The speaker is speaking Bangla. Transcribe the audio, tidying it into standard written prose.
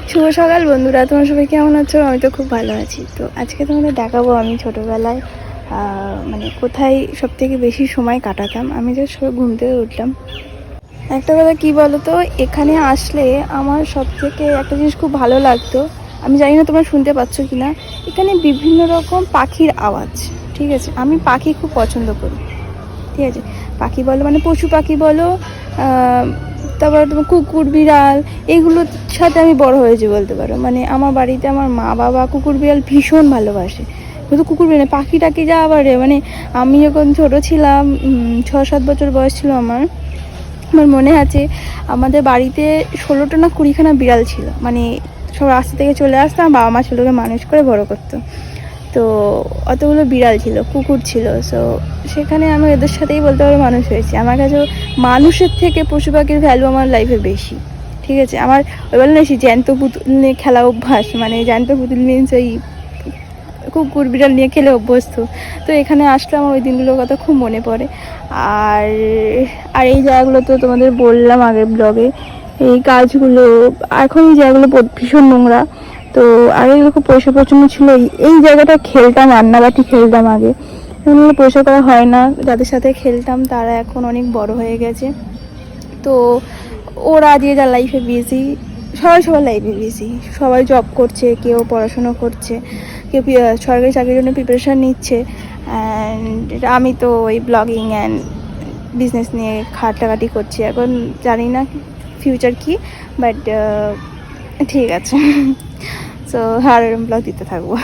শুভ সকাল বন্ধুরা, তোমরা সবাই কেমন আছো? আমি তো খুব ভালো আছি। তো আজকে তোমাদের দেখাবো আমি ছোটোবেলায় মানে কোথায় সব থেকে বেশি সময় কাটাতাম। আমি যে সবাই ঘুম থেকে উঠলাম, একটা কথা কী বলো তো, এখানে আসলে আমার সব থেকে একটা জিনিস খুব ভালো লাগতো। আমি জানি না তোমরা শুনতে পাচ্ছ কি না, এখানে বিভিন্ন রকম পাখির আওয়াজ। ঠিক আছে, আমি পাখি খুব পছন্দ করি। ঠিক আছে, পাখি বলো মানে পশু পাখি বলো, তারপর তোমার কুকুর বিড়াল, এগুলোর সাথে আমি বড় হয়েছি বলতে পারো। মানে আমার বাড়িতে আমার মা বাবা কুকুর বিড়াল ভীষণ ভালোবাসে। শুধু কুকুর বিড়াল পাখি টাকি যা আবার মানে আমি যখন ছোটো ছিলাম, 6-7 বছর বয়স ছিল আমার মনে আছে আমাদের বাড়িতে 16টা না 20খানা বিড়াল ছিল। মানে সব রাস্তা থেকে চলে আসতাম, বাবা মা ছেলেকে মানুষ করে বড় করতো। তো অতগুলো বিড়াল ছিল, কুকুর ছিল। সো সেখানে আমি এদের সাথেই বলতে পারো মানুষ হয়েছি। আমার কাছে মানুষের থেকে পশু পাখির ভ্যালু আমার লাইফে বেশি। ঠিক আছে, আমার ওই বলে না জ্যান্ত পুতুল নিয়ে খেলা অভ্যাস, মানে জ্যান্ত পুতুল মিনস ওই কুকুর বিড়াল নিয়ে খেলে অভ্যস্ত। তো এখানে আসলে আমার ওই দিনগুলোর কথা খুব মনে পড়ে। আর আর এই জায়গাগুলো তো তোমাদের বললাম আগের ব্লগে, এই গাছগুলো এখন এই জায়গাগুলো ভীষণ নোংরা। তো আগে এগুলো খুব পরিষ্কার পরিচ্ছন্ন ছিল। এই জায়গাটা খেলতাম, রান্নাবাটি খেলতাম আগে, এগুলো পরিষ্কার করা হয় না। যাদের সাথে খেলতাম তারা এখন অনেক বড় হয়ে গেছে। তো ওরা যে যার লাইফে বিজি, সবাই সবার লাইফে বিজি, সবাই জব করছে, কেউ পড়াশুনো করছে, কেউ সরকারি চাকরির জন্য প্রিপারেশান নিচ্ছে। অ্যান্ড আমি তো ওই ব্লগিং অ্যান্ড বিজনেস নিয়ে খাটাখাটি করছি। এখন জানি না ফিউচার কি, বাট ঠিক আছে। সো আর ব্লগ দিতে থাকবো।